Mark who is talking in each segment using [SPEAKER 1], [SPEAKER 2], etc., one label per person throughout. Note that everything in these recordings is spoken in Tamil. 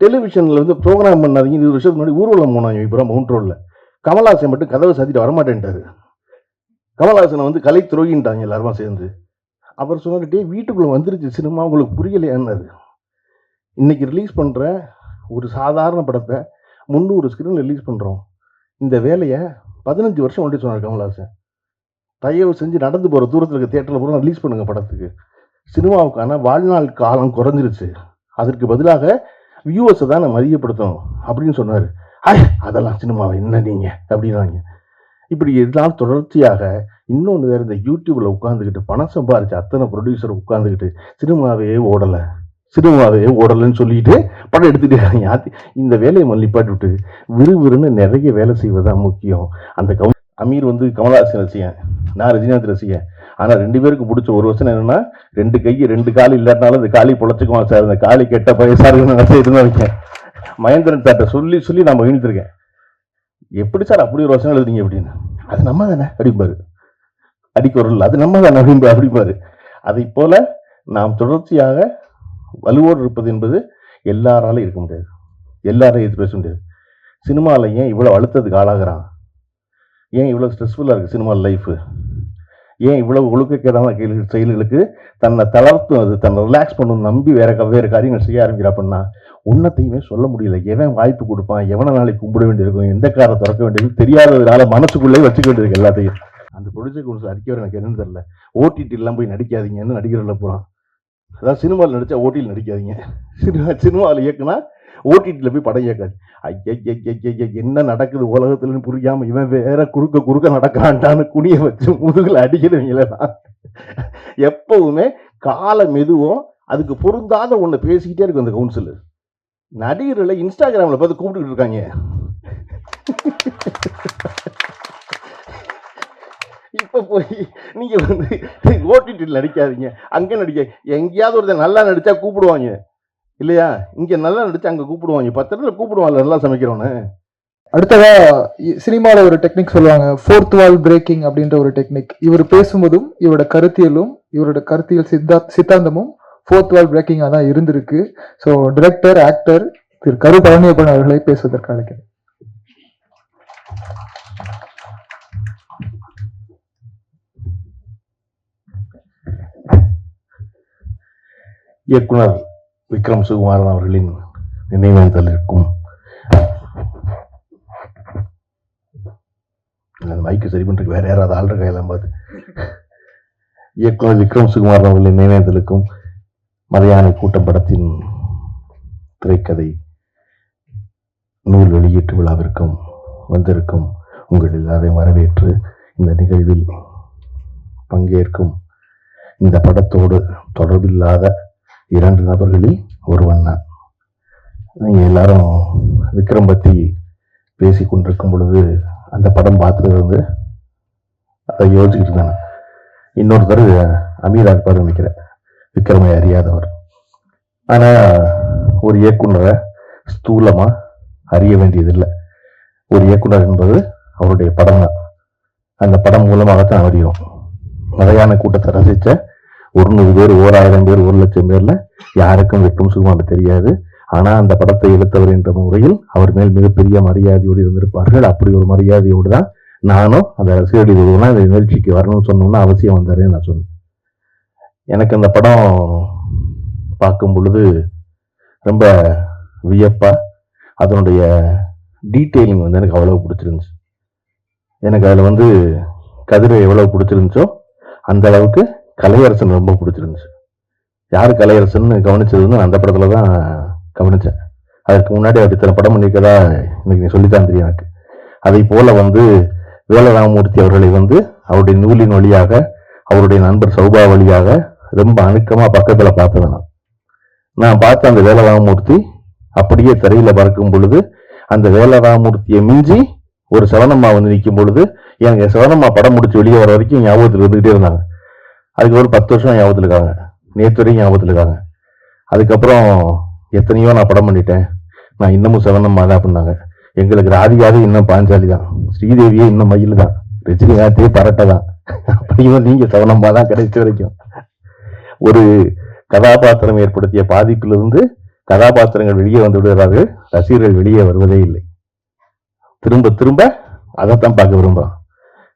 [SPEAKER 1] டெலிவிஷனில் வந்து ப்ரோக்ராம் பண்ணாதீங்க. 20 வருஷத்துக்கு முன்னாடி ஊர்வலம் போனாங்க இப்போ மவுண்ட் ரோடில். கமல்ஹாசன் மட்டும் கதவை சாத்திட்டு வரமாட்டேன்ட்டாரு. கமல்ஹாசனை வந்து கலை துரோகின்ட்டாங்க எல்லாருமா சேர்ந்து. அவர் சொன்னார்ட்டே வீட்டுக்குள்ளே வந்துருச்சு சினிமா, உங்களுக்கு புரியலையான்னாரு. இன்னைக்கு ரிலீஸ் பண்ணுற ஒரு சாதாரண படத்தை 300 ஸ்க்ரீன் ரிலீஸ் பண்ணுறோம். இந்த வேலையை 15 வருஷம் ஒன்றே சொன்னார் கமல்ஹாசன். தயவு செஞ்சு நடந்து போகிற தூரத்தில் இருக்க தேட்டரில் போகிற ரிலீஸ் பண்ணுங்கள் படத்துக்கு. சினிமாவுக்கான வாழ்நாள் காலம் குறைஞ்சிருச்சு, அதற்கு பதிலாக வியூவர்ஸை தான் நான் மதியப்படுத்தணும் அப்படின்னு சொன்னார். அதெல்லாம் சினிமாவை என்ன நீங்கள் அப்படின்னாங்க. இப்படி இதனால் தொடர்ச்சியாக இன்னொன்று வேறு, இந்த யூடியூப்பில் உட்காந்துக்கிட்டு பணம் சம்பாதிச்சு அத்தனை ப்ரொடியூசர் உட்காந்துக்கிட்டு சினிமாவே ஓடலைன்னு சொல்லிட்டு படம் எடுத்துகிட்டே இருக்காங்க. இந்த வேலையை மல்லிப்பாட்டு விட்டு விறுவிறுன்னு நிறைய வேலை செய்வதுதான் முக்கியம். அந்த அமீர் வந்து கமல்ஹாசன் ரசிகன், நான் ரஜினிகாந்த் ரசிகன். ஆனால் 2 பேருக்கு பிடிச்ச ஒரு வருஷம் என்னென்னா, 2 கை 2 கால் இல்லாட்டினாலும் இந்த காலி பொழைச்சிக்குவான் சார், இந்த காலி கெட்ட பைசாருன்னு நான் எதுவும் இருக்கேன். மகேந்திரன் சார்ட்ட சொல்லி நான் மகிழ்ந்திருக்கேன். எப்படி சார் அப்படி ஒரு வருஷம் எழுதுறீங்க அப்படின்னு. அது நம்ம தானே அப்படிம்பாரு. அடிக்குறல் அது நம்ம தானே அப்படிம்பாரு. அதை போல நாம் தொடர்ச்சியாக வலுவோடு இருப்பது என்பது எல்லாராலும் இருக்க முடியாது, எல்லாரையும் எதிர்த்து பேச முடியாது. சினிமாவில் ஏன் இவ்வளோ அழுத்தத்துக்கு ஆளாகிறான், ஏன் இவ்வளோ ஸ்ட்ரெஸ்ஃபுல்லாக இருக்குது சினிமா லைஃபு, ஏன் இவ்வளோ ஒழுக்கக்கேடான செயல்களுக்கு தன்னை தளர்த்தும், அது தன்னை ரிலாக்ஸ் பண்ணணும் நம்பி வேறு காரியங்கள் செய்ய ஆரம்பிக்கிறா அப்படின்னா உன்னத்தையுமே சொல்ல முடியல. எவன் வாய்ப்பு கொடுப்பான், எவனை நாளைக்கு கும்பிட வேண்டியிருக்கும், எந்த காரை திறக்க வேண்டியது தெரியாததுனால மனசுக்குள்ளே வச்சுக்க வேண்டியிருக்கு எல்லாத்தையும். அந்த ப்ரொடியூசர் கவுன்சில் அறிக்கை எனக்கு என்னன்னு தெரியல. ஓடிடிலாம் போய் நடிக்காதீங்கன்னு நடிகர்களில் போகிறான். அதாவது சினிமாவில் நடித்தா ஓடியில் நடிக்காதீங்க, சினிமாவில் இயக்குனா ஓடிடியில் போய் படம் இயக்காது. ஐயா என்ன நடக்குது உலகத்துலன்னு புரியாமல் இவன் வேற குறுக்க நடக்கிறான்டான்னு குனிய வச்சு முதுகில் அடிக்கிறவங்களதான். எப்பவுமே கால மெதுவும் அதுக்கு பொருந்தாத ஒன்று பேசிக்கிட்டே இருக்கும் அந்த கவுன்சில். நடிகர்களை இன்ஸ்டாகிராமில் பார்த்து கூப்பிட்டுக்கிட்டு இருக்காங்க. இப்போ போய் நீங்கள் வந்து ஓடிடியில் நடிக்காதீங்க, அங்கே நடிக்க, எங்கேயாவது ஒருத்தர் நல்லா நடித்தா கூப்பிடுவாங்க இல்லையா, இங்கே நல்லா நடிச்சா அங்கே கூப்பிடுவாங்க, 10 இடத்துல கூப்பிடுவாங்க நல்லா சமைக்கிறோன்னு.
[SPEAKER 2] அடுத்ததா சினிமாவில் ஒரு டெக்னிக் சொல்லுவாங்க, 4th வால் பிரேக்கிங் அப்படின்ற ஒரு டெக்னிக். இவர் பேசும்போதும் இவரோட கருத்தியல் சித்தாந்தமும் 4th வால் பிரேக்கிங்காக தான் இருந்திருக்கு. ஸோ டிரெக்டர் ஆக்டர் திரு கரு பழனியப்பன் அவர்களை பேசுவதற்கு அழைக்கிறேன்.
[SPEAKER 1] இயக்குனர் விக்ரம் சுகுமாரன் அவர்களின் நினைவேந்தல் இருக்கும். அந்த மைக்கு சரி பண்ணுறதுக்கு வேற யாராவது ஆள்ற கையெல்லாம் பார்த்து. இயக்குனர் விக்ரம் சுகுமாரன் அவர்களின் நினைவேந்தலுக்கும் மலையாள கூட்டம் படத்தின் திரைக்கதை நூல் வெளியீட்டு விழாவிற்கும் வந்திருக்கும் உங்கள் எல்லாரையும் வரவேற்று இந்த நிகழ்வில் பங்கேற்கும் இந்த படத்தோடு தொடர்பில்லாத 2 நபர்களில் ஒருவன் நான். நீங்கள் எல்லாரும் விக்ரம் பற்றி பேசி கொண்டிருக்கும் பொழுது அந்த படம் பார்த்தது வந்து அதை யோசிச்சுக்கிட்டு இருந்தானே. இன்னொருத்தர் அமீரா இருப்பார் நினைக்கிறேன், விக்ரமை அறியாதவர். ஆனால் ஒரு இயக்குனரை ஸ்தூலமாக அறிய வேண்டியதில்லை. ஒரு இயக்குனர் என்பது அவருடைய படம் தான். அந்த படம் மூலமாகத்தான் அறியும். மலையாள கூட்டத்தை ரசித்த 100 பேர், 1000 பேர், 1,00,000 பேர்ல யாருக்கும் விக்ரம் சுகுமாரன் தெரியாது. ஆனால் அந்த படத்தை எடுத்தவர் என்ற முறையில் அவர் மேல் மிகப்பெரிய மரியாதையோடு இருந்திருப்பார்கள். அப்படி ஒரு மரியாதையோடு தான் நானும் அந்த ரசிகர்கள் இதுனா இந்த நிகழ்ச்சிக்கு வரணும்னு சொன்னோம்னா அவசியம் வந்தாருன்னு நான் சொன்னேன். எனக்கு அந்த படம் பார்க்கும் பொழுது ரொம்ப வியப்பா, அதனுடைய டீட்டெயிலிங் வந்து எனக்கு அவ்வளவு பிடிச்சிருந்துச்சு. எனக்கு அதில் வந்து கதிரை எவ்வளவு பிடிச்சிருந்துச்சோ அந்த அளவுக்கு கலையரசன் ரொம்ப பிடிச்சிருந்துச்சு. யார் கலையரசன் கவனிச்சதுன்னு அந்த படத்துல தான் கவனிச்சேன். அதுக்கு முன்னாடி அவர் இத்தனை படம் பண்ணியிருக்கதா இன்னைக்கு நீ சொல்லித்தான் தெரியும் எனக்கு. அதை போல வந்து வேலராமமூர்த்தி அவர்களை வந்து அவருடைய நூலின் வழியாக, அவருடைய நண்பர் சௌபா வழியாக ரொம்ப அணுக்கமா பக்கத்துல பார்த்தவன் நான் பார்த்த அந்த வேலராமமூர்த்தி அப்படியே திரையில பறக்கும் பொழுது, அந்த வேலராமமூர்த்தியை மிஞ்சி ஒரு சவணம்மா வந்து நிற்கும் பொழுது எனக்கு சவணம்மா படம் முடிச்சு வெளியே வர வரைக்கும் ஞாபகத்தில் இருந்துகிட்டே இருந்தாங்க. அதுக்கு ஒரு 10 வருஷம் ஞாபகத்தில் இருக்காங்க, நேற்று வரைக்கும் ஞாபகத்தில் இருக்காங்க. அதுக்கப்புறம் எத்தனையோ நான் படம் பண்ணிட்டேன், நான் இன்னமும் சவணம்மா தான் அப்படின்னாங்க. எங்களுக்கு ராதிகாவே இன்னும் பாஞ்சாலி தான், ஸ்ரீதேவியே இன்னும் மயில் தான், ரஜினிகாந்தே பரட்டை தான், அப்படியும் நீங்க சவணம்மா தான் கிடைச்ச வரைக்கும். ஒரு கதாபாத்திரம் ஏற்படுத்திய பாதிப்பிலிருந்து கதாபாத்திரங்கள் வெளியே வந்து விடுகிறாரு, ரசிகர்கள் வெளியே வருவதே இல்லை. திரும்ப திரும்ப அதைத்தான் பார்க்க விரும்புறான்.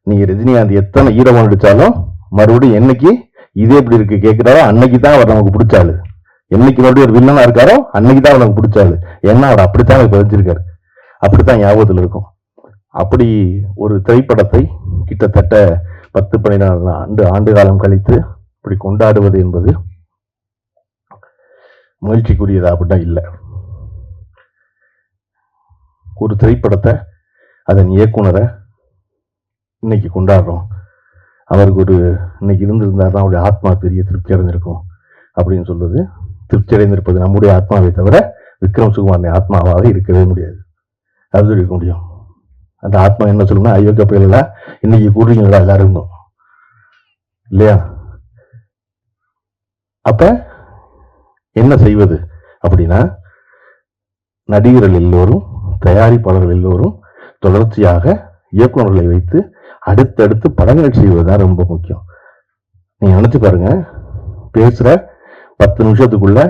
[SPEAKER 1] நீங்க ரஜினிகாந்த் எத்தனை ஹீரோவன் நடிச்சாலும் மறுபடியும் என்னைக்கு இதே எப்படி இருக்கு கேட்கிறாரோ அன்னைக்கு தான் அவர் நமக்கு பிடிச்சாரு. என்னைக்கு மறுபடியும் ஒரு வில்லனா இருக்காரோ அன்னைக்கு தான் அவர் நமக்கு பிடிச்சாரு. ஏன்னா அவர் அப்படித்தான் அவர் பதிச்சிருக்காரு, அப்படித்தான் ஞாபகத்தில் இருக்கும். அப்படி ஒரு திரைப்படத்தை கிட்டத்தட்ட 10-12 ஆண்டு காலம் கழித்து இப்படி கொண்டாடுவது என்பது முயற்சிக்குரியதா அப்படின்னா இல்லை. ஒரு திரைப்படத்தை அதன் இயக்குனரை இன்னைக்கு கொண்டாடுறோம். அவருக்கு ஒரு இன்னைக்கு இருந்திருந்தாருன்னா அவருடைய ஆத்மா பெரிய திருப்தி அடைஞ்சிருக்கும் அப்படின்னு சொல்வது, திருப்தி அடைந்திருப்பது நம்முடைய ஆத்மாவை தவிர விக்ரம் சுகுமாரன் ஆத்மாவாக இருக்கவே முடியாது. அது இருக்க முடியும். அந்த ஆத்மா என்ன சொல்லணும்னா, அயோக்கிய பயிலா இன்னைக்கு கூடுறீங்களா எல்லாரும் இல்லையா? அப்ப என்ன செய்வது அப்படின்னா, நடிகர்கள் எல்லோரும், தயாரிப்பாளர்கள் எல்லோரும் தொடர்ச்சியாக இயக்குநர்களை வைத்து அடுத்தடுத்து படங்கள் செய்வதுதான் ரொம்ப முக்கியம். நீங்க நினைச்சு பாருங்க, பேசுற 10 நிமிஷத்துக்குள்ள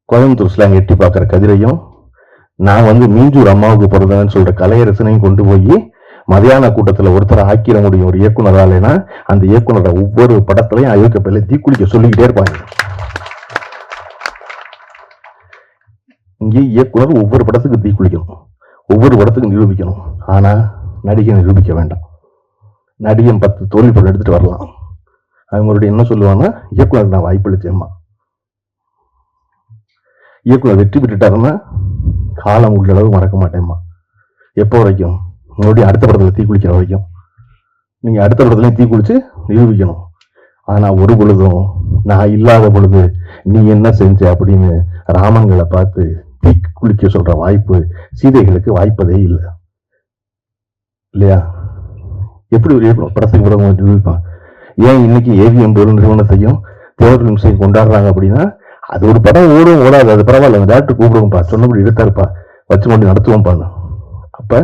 [SPEAKER 1] கோயம்புத்தூர் ஸ்லாங் எட்டி பார்க்கிற கதிரையும், நான் மீஞ்சூர் அம்மாவுக்கு பிறந்தவன்னு சொல்ற கலையரசனையும் கொண்டு போய் மதியான கூட்டத்துல ஒருத்தரை ஆக்கிட முடியும் ஒரு இயக்குனராலேனா, அந்த இயக்குனரை ஒவ்வொரு படத்திலையும் அயோக்கிய பயில தீக்குளிக்க சொல்லிக்கிட்டே இருப்பாங்க. இங்கே இயக்குனர் ஒவ்வொரு படத்துக்கு தீக்குளிக்கணும், ஒவ்வொரு படத்துக்கும் நிரூபிக்கணும். ஆனா நடிகை நிரூபிக்க வேண்டாம். நடிகன் 10 தோல்வி படம் எடுத்துட்டு வரலாம், அவன் மறுபடியும் என்ன சொல்லுவான்னா, இயக்குனர் நான் வாய்ப்பளிச்சேம்மா. இயக்குனர் வெற்றி பெற்றுட்டாருன்னா காலம் உள்ள அளவு மறக்க மாட்டேம்மா. எப்போ வரைக்கும்? மறுபடியும் அடுத்த படத்துல தீ குளிக்கிற வரைக்கும். நீங்க அடுத்த படத்துலயும் தீ குளிச்சு நிரூபிக்கணும். ஆனா ஒரு பொழுதும் நான் இல்லாத பொழுது நீ என்ன செஞ்ச அப்படின்னு ராமன்களை பார்த்து தீ குளிக்க சொல்ற வாய்ப்பு சீதைகளுக்கு வாய்ப்பதே இல்லை, இல்லையா? எப்படி ஒரு இயக்குனர் படத்துக்கு படம் நிரூபிப்பான்? ஏன் இன்னைக்கு ஏவிஎம் நிறுவனத்தையும் தேவர் நிமிஷம் கொண்டாடுறாங்க அப்படின்னா, அது ஒரு படம் ஓடும் ஓடாது, அது பரவாயில்ல, அந்த டேரக்டர் கூப்பிடுவோம்ப்பா, சொன்னபடி எடுத்தாருப்பா, வச்சு மட்டும் நடத்துவோம்ப்பான்னு. அப்ப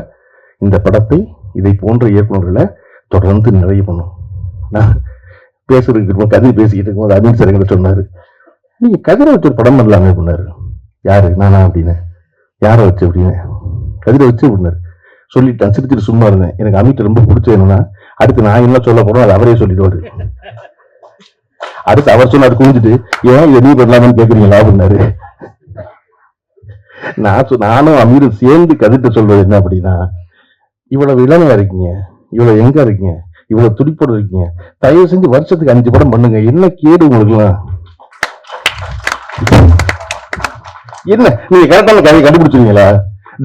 [SPEAKER 1] இந்த படத்தை இதை போன்ற இயக்குநர்களை தொடர்ந்து நிறைய பண்ணும். நான் பேசுறதுக்கு இருக்கும், கதிர் பேசிக்கிட்டு இருக்கும்போது அமீன் சார் எங்கிட்ட சொன்னாரு, நீங்க கதிரை வச்சு ஒரு படம் பண்ணலாமே அப்படின்னாரு. யாரு? நானா அப்படின்னு. யாரை வச்சு அப்படின்னு? கதிரை வச்சு அப்படின்னாரு. சொல்லிட்டேன், சிரிச்சுட்டு சும்மா இருந்தேன். எனக்கு அமீட் ரொம்ப பிடிச்சது என்னன்னா, அடுத்து நான் என்ன சொல்ல போறோம் அது அவரே சொல்லிடுவாரு. அடுத்து அவர் சொன்னாரு குளிச்சுட்டு, ஏன் இதை நீ பண்ணலாமன்னு கேட்குறீங்களா அப்படின்னாரு. நானும் அமீரும் சேர்ந்து கதிட்டு சொல்றது என்ன அப்படின்னா, இவ்வளவு இளமையா இருக்கீங்க, இவ்வளவு எங்க இருக்கீங்க, இவ்வளவு துடிப்போடு இருக்கீங்க, தயவு செஞ்சு வருஷத்துக்கு 5 படம் பண்ணுங்க, என்ன கேடு உங்களுக்குலாம்? என்ன நீங்க கரெக்டான கதையை கண்டுபிடிச்சிருக்கீங்களா?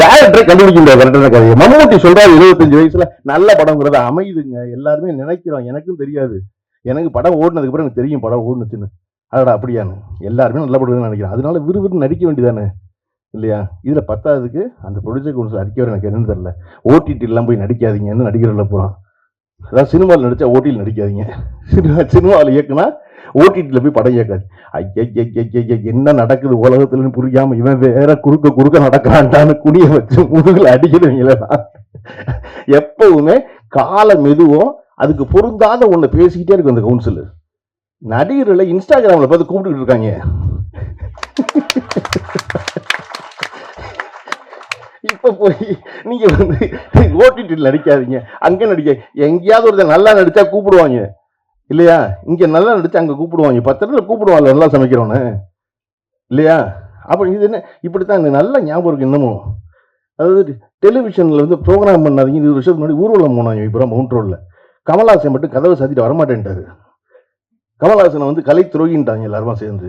[SPEAKER 1] டைரக்டரை கண்டுபிடிக்க முடியாது கரெக்டான கதையை. மம்முட்டி சொல்றாரு 25 வயசுல நல்ல படம்ங்கிறத அமைதுங்க. எல்லாருமே நினைக்கிறோம், எனக்கும் தெரியாது. எனக்கு படம் ஓடினதுக்கு அப்புறம் எனக்கு தெரியும் படம் ஓடுனுச்சுன்னு. அதோட அப்படியானு எல்லாருமே நல்ல படம் நினைக்கிறேன். அதனால விறுவிறு நடிக்க வேண்டியதானே, இல்லையா? இதுல 10வதுக்கு அந்த ப்ரொடியூசர் கவுன்சில் அறிக்கை எனக்கு என்னன்னு தெரியல. ஓடிடி எல்லாம் போய் நடிக்காதீங்கன்னு நடிகர்கள் போறான். அதாவது சினிமாவில் நடிச்சா ஓடியில் நடிக்காதீங்க, சினிமாவில் இயக்குனா ஓடிடியில் போய் படம் இயக்காது. ஐயா என்ன நடக்குது உலகத்துலன்னு புரியாம இவன் வேற குறுக்க நடக்கிறான்டான்னு குனிய வச்சு முதுகுல அடிக்கிறவங்களா. எப்பவுமே கால மெதுவும் அதுக்கு பொருந்தாத ஒண்ணு பேசிக்கிட்டே இருக்கும் அந்த கவுன்சில். நடிகர்களை இன்ஸ்டாகிராம்ல பார்த்து கூப்பிட்டு இருக்காங்க. இப்ப போய் நீங்க ஓடிடியில் நடிக்காதீங்க, அங்க நடிக்க. எங்கேயாவது ஒருத்தர் நல்லா நடிச்சா கூப்பிடுவாங்க, இல்லையா? இங்க நல்லா நடிச்சா அங்க கூப்பிடுவாங்க, 10 இடத்துல கூப்பிடுவாங்க நல்லா சமைக்கிறோன்னு, இல்லையா? அப்ப இது என்ன இப்படித்தான் எனக்கு நல்ல ஞாபகம் இருக்கு இன்னமும். அதாவது டெலிவிஷன்ல ப்ரோக்ராம் பண்ணாதீங்க. 20 வருஷத்துக்கு முன்னாடி ஊர்வலம் போனாங்க இப்போ மவுண்ட் ரோட்ல. கமல்ஹாசன் மட்டும் கதவை சாத்திட்டு வரமாட்டேன்ட்டாரு. கமல்ஹாசனை கலை துரோகின்ட்டாங்க எல்லாருமா சேர்ந்து.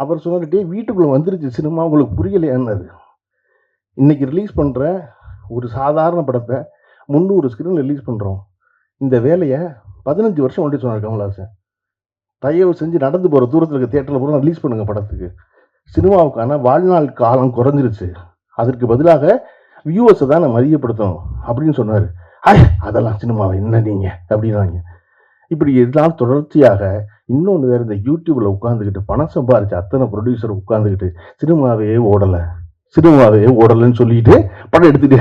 [SPEAKER 1] அவர் சொன்னாரு, வீட்டுக்குள்ள வந்துருச்சு சினிமா, உங்களுக்கு புரியலையான்னாரு. இன்னைக்கு ரிலீஸ் பண்ற ஒரு சாதாரண படத்தை 300 ஸ்கிரீன் ரிலீஸ் பண்றோம். இந்த வேலையை 15 வருஷம் ஒன்றி சொன்னார் கமல்ஹாசன். தயவு செஞ்சு நடந்து போற தூரத்தில் இருக்க தியேட்டர்ல போற ரிலீஸ் பண்ணுங்க படத்துக்கு. சினிமாவுக்கான வாழ்நாள் காலம் குறைஞ்சிருச்சு, அதற்கு பதிலாக வியூவர்ஸை தான் மதியப்படுத்தணும் அப்படின்னு சொன்னாரு. அதெல்லாம் சினிமாவை என்ன நீங்க அப்படின்னாங்க. இப்படி இதெல்லாம் தொடர்ச்சியாக இன்னொன்று வேற, இந்த யூடியூப்ல உட்காந்துக்கிட்டு பணம் சம்பாரிச்ச அத்தனை ப்ரொடியூசர் உட்காந்துக்கிட்டு சினிமாவே ஓடலைன்னு சொல்லிட்டு படம் எடுத்துட்டு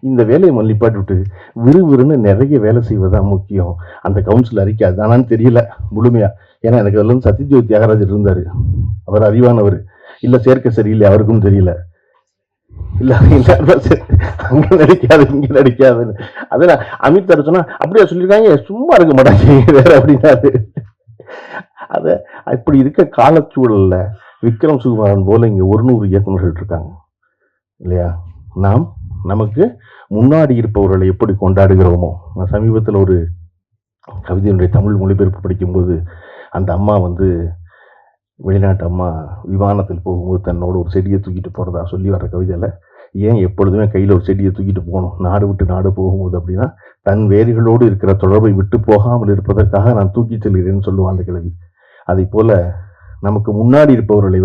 [SPEAKER 1] இந்த வேலையை மல்லிப்பாட்டு விட்டு விறுவிறுன்னு நிறைய வேலை செய்வதுதான் முக்கியம். அந்த கவுன்சில் அறிக்கை அதுதானான்னு தெரியல முழுமையா. ஏன்னா எனக்கு அதில் சத்யஜோதி தியாகராஜர் இருந்தாரு, அவர் அறிவானவர். இல்ல சேர்க்க சரியில்லை அவருக்கும் தெரியல, இல்ல அங்க நடிக்காது இங்க நடிக்காதுன்னு. அதெல்லாம் அமித் சொன்னா அப்படியே சொல்லியிருக்காங்க, சும்மா இருக்க மாட்டாங்க வேற அப்படின்னாரு. அத இப்படி இருக்க காலச்சூழல்ல விக்ரம் சுகுமாரன் போல இங்க 100 இயக்குநர்கள் இருக்காங்க இல்லையா? நாம் நமக்கு முன்னாடி இருப்பவர்களை எப்படி கொண்டாடுகிறோமோ. நான் சமீபத்தில் ஒரு கவிதையினுடைய தமிழ் மொழிபெயர்ப்பு படிக்கும்போது அந்த அம்மா வெளிநாட்டு அம்மா விமானத்தில் போகும்போது தன்னோட ஒரு செடியை தூக்கிட்டு போகிறதா சொல்லி வர்ற கவிதையில், ஏன் எப்பொழுதுமே கையில் ஒரு செடியை தூக்கிட்டு போகணும் நாடு விட்டு நாடு போகும்போது அப்படின்னா, தன் வேர்களோடு இருக்கிற தொடர்பை விட்டு போகாமல் இருப்பதற்காக நான் தூக்கி செல்கிறேன்னு சொல்லுவான் அந்த கிழவி. அதை போல நமக்கு முன்னாடி இருப்பவர்களை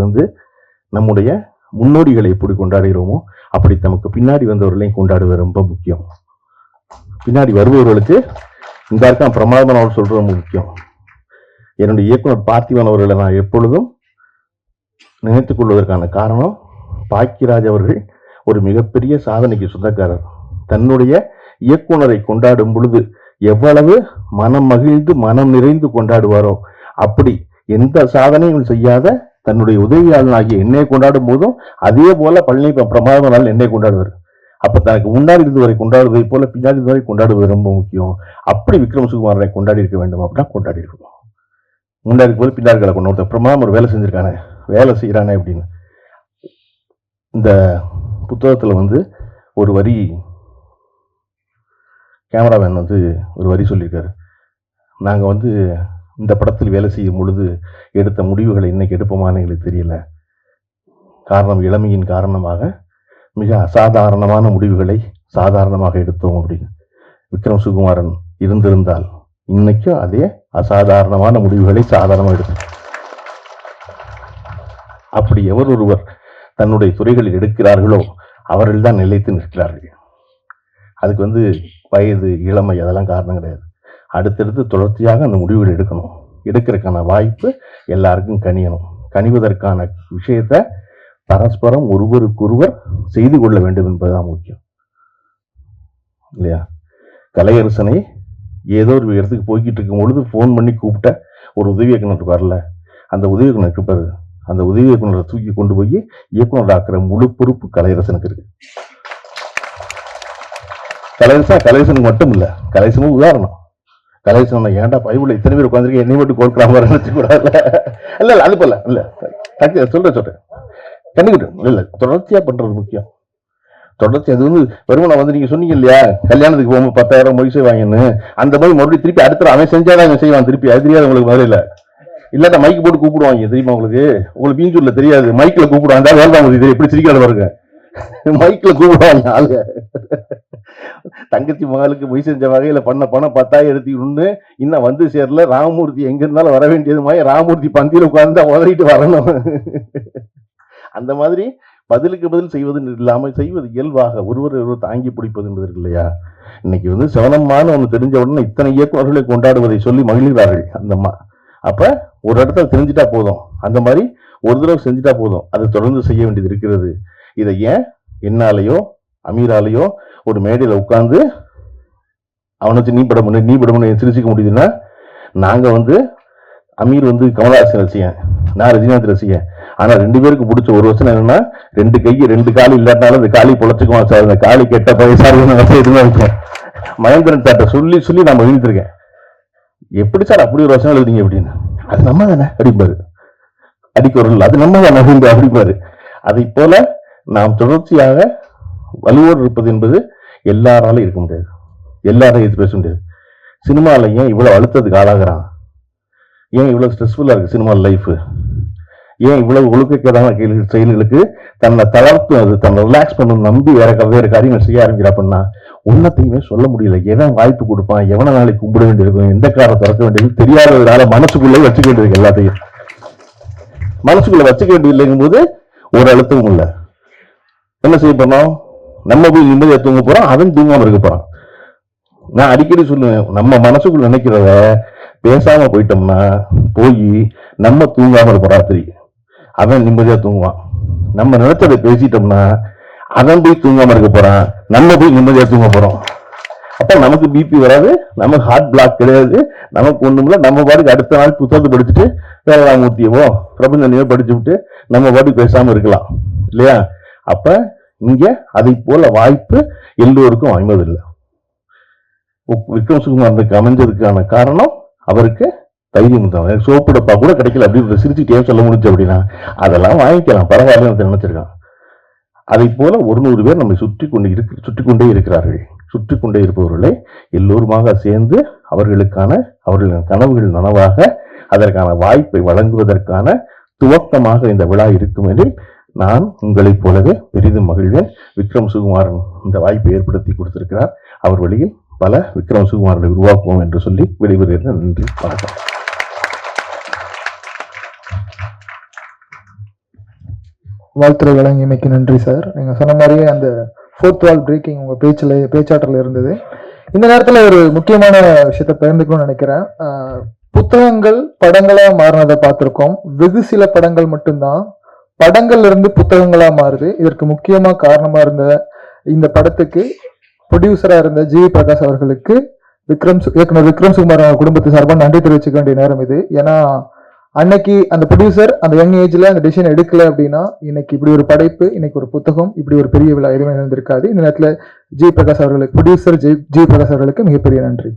[SPEAKER 1] நம்முடைய முன்னோடிகளை எப்படி கொண்டாடுகிறோமோ அப்படி நமக்கு பின்னாடி வந்தவர்களையும் கொண்டாடுவது ரொம்ப முக்கியம். பின்னாடி வருபவர்களுக்கு இந்த இருக்கான் பிரமாதமான அவர் சொல்றது ரொம்ப முக்கியம். என்னுடைய இயக்குனர் பார்த்திபன் அவர்களை நான் எப்பொழுதும் நினைத்துக் கொள்வதற்கான காரணம், பாக்கியராஜ் அவர்கள் ஒரு மிகப்பெரிய சாதனைக்கு சொந்தக்காரர். தன்னுடைய இயக்குனரை கொண்டாடும் பொழுது எவ்வளவு மனம் மகிழ்ந்து மனம் நிறைந்து கொண்டாடுவாரோ, அப்படி எந்த சாதனையும் செய்யாத தன்னுடைய உதவியாளனாகிய என்னை கொண்டாடும் போதும் அதே போல பழனி பிரமாதனால் என்னை கொண்டாடுவார். அப்ப தனக்கு முன்னாடி இருந்தவரை கொண்டாடுவதை போல பின்னாடி இருந்தவரை கொண்டாடுவது ரொம்ப முக்கியம். அப்படி விக்ரம் சுகுமாரனை கொண்டாடி இருக்க வேண்டும் அப்படின்னா கொண்டாடி இருக்கணும். முன்னாடி போது பின்னாடி கொண்டு பிரமாதம் ஒரு வேலை செஞ்சிருக்கானே, வேலை செய்யறானே அப்படின்னு. இந்த புத்தகத்துல ஒரு வரி கேமராமேன் ஒரு வரி சொல்லியிருக்காரு. நாங்க இந்த படத்தில் வேலை செய்யும் பொழுது எடுத்த முடிவுகளை இன்னைக்கு எடுப்போமான்னு எங்களுக்கு தெரியல. காரணம் இளமையின் காரணமாக மிக அசாதாரணமான முடிவுகளை சாதாரணமாக எடுத்தோம் அப்படின்னு. விக்ரம் சுகுமாரன் இருந்திருந்தால் இன்னைக்கும் அதே அசாதாரணமான முடிவுகளை சாதாரணமாக எடுத்தோம். அப்படி எவர் ஒருவர் தன்னுடைய துறைகளில் எடுக்கிறார்களோ அவர்கள் தான் நிலைத்து நிற்கிறார்கள். அதுக்கு வயது இளமை அதெல்லாம் காரணம் கிடையாது. அடுத்தடுத்து தொடர்ச்சியாக அந்த முடிவுகள் எடுக்கணும். எடுக்கிறதுக்கான வாய்ப்பு எல்லாருக்கும் கனியணும். கனிவதற்கான விஷயத்தை பரஸ்பரம் ஒருவருக்கொருவர் செய்து கொள்ள வேண்டும் என்பதுதான் முக்கியம் இல்லையா? கலையரசனை ஏதோ ஒரு இடத்துக்கு போய்கிட்டு இருக்கும் பொழுது போன் பண்ணி கூப்பிட்ட ஒரு உதவி இயக்குனர் வரல, அந்த உதவி இயக்குனருக்கு பாரு, அந்த உதவி இயக்குனரை தூக்கி கொண்டு போய் இயக்குனர் ஆக்குற முழு பொறுப்பு கலையரசனுக்கு இருக்கு. கலையரசனுக்கு மட்டும் இல்ல, கலையரசனும் உதாரணம். கலையரசன் ஏன்டா பைபிள் இத்தனை பேர் உட்காந்துருக்கு என்னை மட்டும் கோர்க்கிறாம நினைச்சு கூடாது. இல்ல இல்ல அது போல இல்ல சொல்றேன் கண்டுகிட்டு இல்ல, தொடர்ச்சியா பண்றது முக்கியம். தொடர்ச்சி அது வருமானம் நீங்க சொன்னீங்க இல்லையா, கல்யாணத்துக்கு போகும்போது 10,000 மொழிசை வாங்கின்னு, அந்த மாதிரி மறுபடியும் திருப்பி அடுத்த அவன் செஞ்சாதான் அவன் செய்வான் திருப்பி. அது தெரியாது உங்களுக்கு முதல்ல இல்ல, இல்லாட்டா மைக்கு போட்டு கூப்பிடுவாங்க தெரியுமா உங்களுக்கு பீஞ்சூர்ல தெரியாது, மைக்கில் கூப்பிடுவாங்க. வேலை உங்களுக்கு எப்படி சிரிக்காத பாருங்க, மைக்கில் கூப்பிடுவாங்க ஆளுங்க. தங்கச்சி மகளுக்கு மொய் செஞ்ச வகையில பண்ண பணம் 10,000 இன்னும் சேரல. ராமமூர்த்தி எங்க இருந்தாலும் வர வேண்டியது மாதிரி ராமமூர்த்தி பந்தியில் உட்கார்ந்து உதறிட்டு வரணும். அந்த மாதிரி பதிலுக்கு பதில் செய்வது இல்லாமல் செய்வது இயல்பாக ஒருவர் தாங்கி பிடிப்பது என்பது இல்லையா? இன்னைக்கு சிவனம்மான்னு ஒன்று தெரிஞ்ச உடனே இத்தனை இயக்குநர்களை கொண்டாடுவதை சொல்லி மகிழ்கிறார்கள் அந்த அம்மா. அப்ப ஒரு இடத்துல தெரிஞ்சுட்டா போதும், அந்த மாதிரி ஒரு தடவை செஞ்சுட்டா போதும், அதை தொடர்ந்து செய்ய வேண்டியது இருக்கிறது. இதை ஏன் என்னாலேயோ அமீராலேயோ ஒரு மேடையில் உட்கார்ந்து அவனை நீ படமுன்னு சிரிச்சிக்க முடியுதுன்னா, நாங்க அமீர் கமலஹாசன் ரசிகன், நான் ரஜினிகாந்த் ரசிகன். ஆனா 2 பேருக்கு பிடிச்ச ஒரு வருஷம் என்னன்னா, 2 கை 2 காலி இல்லாட்டாலும் அந்த காலி பொழைச்சுக்குவான் சார், அந்த காலி கெட்ட பைசாரு இருக்கும். மகேந்திரன் சார்ட்ட சொல்லி சொல்லி நான் எழுதிருக்கேன், எப்படி சார் அப்படி ஒரு வருஷம் எழுதிங்க அப்படின்னு. அது நம்ம தானே அடிப்பாரு, அடிக்கொருள் அது நம்ம தானே அப்படிப்பாரு. அதை போல நாம் தொடர்ச்சியாக வலுவோடு இருப்பது என்பது எல்லாராலும் இருக்க முடியாது, எல்லாரும் எதிர்த்து பேச முடியாது. சினிமால ஏன் இவ்வளவு அழுத்தத்துக்கு ஆளாகிறான், ஏன் இவ்வளவு ஸ்ட்ரெஸ்ஃபுல்லா இருக்கு சினிமா லைஃப், ஏன் இவ்வளவு ஒழுக்கக்கேடான செயல்களுக்கு தன்னை தளர்த்து தன்னை ரிலாக்ஸ் பண்ணணும் நம்பி வேற காரியங்கள் செய்ய ஆரம்பிக்கிறா அப்படின்னா ஒன்னத்தையுமே சொல்ல முடியல. எவன் வாய்ப்பு கொடுப்பான், எவனை நாளைக்கு கும்பிட வேண்டியிருக்கும், எந்த காரை திறக்க வேண்டியது தெரியாததுனால மனசுக்குள்ளே வச்சுக்க வேண்டியது, எல்லாத்தையும் மனசுக்குள்ள வச்சுக்க வேண்டியது இல்லைங்கும் போது ஒரு அழுத்தமும் இல்லை. என்ன செய்ய போறோம், நம்ம போய் நிம்மதியா தூங்க போறோம், அவன் தூங்காம இருக்க போறான். நான் அடிக்கடி சொல்லுவேன், நம்ம மனசுக்குள்ள நினைக்கிறத பேசாம போயிட்டோம்னா போய் நம்ம தூங்காம இருப்போம், ராத்திரி அவன் நிம்மதியா தூங்குவான். நம்ம நினைச்சதை பேசிட்டோம்னா அவன் போய் தூங்காம இருக்க போறான், நம்ம போய் நிம்மதியா தூங்க போறோம். அப்ப நமக்கு பிபி வராது, நமக்கு ஹார்ட் பிளாக் கிடையாது, நமக்கு ஒண்ணுமில்ல. நம்ம பாட்டுக்கு அடுத்த நாள் புத்தகத்தை படிச்சுட்டு வேளாமூர்த்தியவோ பிரபஞ்சனையோ படிச்சு விட்டு நம்ம பாட்டுக்கு பேசாம இருக்கலாம் இல்லையா? அப்ப இங்க அதை போல வாய்ப்பு எல்லோருக்கும் அமைவதில்லை. விக்ரம் சுகுமாரனுக்கு அமைஞ்சதுக்கான காரணம் அவருக்கு தைரியம் தான். சோப்பு டப்பா கூட கிடைக்கல அப்படின்னு சிரிச்சுட்டே சொல்ல முடிஞ்சு அப்படின்னா அதெல்லாம் வாங்கிக்கலாம், பரவாயில்ல நினைச்சிருக்கான். அதை போல 100 பேர் நம்மை சுற்றி கொண்டே இருக்கிறார்கள். சுற்றி கொண்டே இருப்பவர்களை எல்லோருமாக சேர்ந்து அவர்களின் கனவுகள் நனவாக அதற்கான வாய்ப்பை வழங்குவதற்கான துவக்கமாக இந்த விழா இருக்கும் எனில் நான் உங்களைப் போலவே பெரிதும் மகிழ்வேன். விக்ரம் சுகுமாரன் இந்த வாய்ப்பை ஏற்படுத்தி கொடுத்திருக்கிறார். அவர் வழியில் பல விக்ரம் சுகுமாரனை உருவாக்குவோம் என்று சொல்லி விடைபெறுகிறேன். நன்றி, வணக்கம்.
[SPEAKER 2] வாழ்த்துறை வழங்கியமைக்கு நன்றி சார். நீங்க சொன்ன மாதிரியே அந்த ஃபோர்த் வால் பிரேக்கிங் உங்க பேச்சாற்றல இருந்தது. இந்த நேரத்துல ஒரு முக்கியமான விஷயத்த பகிர்ந்துக்கணும்னு நினைக்கிறேன். புத்தகங்கள் படங்களா மாறினதை பார்த்திருக்கோம். வெகு சில படங்கள் மட்டும்தான் படங்கள்ல இருந்து புத்தகங்களா மாறுது. இதற்கு முக்கியமா காரணமா இருந்த இந்த படத்துக்கு ப்ரொடியூசரா இருந்த ஜி.வி. பிரகாஷ் அவர்களுக்கு இயக்குனர் விக்ரம் சுகுமார் குடும்பத்து சார்பாக நன்றி தெரிவிச்சுக்க வேண்டிய நேரம் இது. ஏன்னா அன்னைக்கு அந்த ப்ரொடியூசர் அந்த யங் ஏஜ்ல அந்த டிசிஷன் எடுக்கல அப்படின்னா இன்னைக்கு இப்படி ஒரு படைப்பு, இன்னைக்கு ஒரு புத்தகம், இப்படி ஒரு பெரிய விழா எதுவுமே நடந்திருக்காது. இந்த நேரத்தில் ஜி பிரகாஷ் அவர்களுக்கு, ப்ரொடியூசர் ஜி பிரகாஷ் அவர்களுக்கு மிகப்பெரிய நன்றி.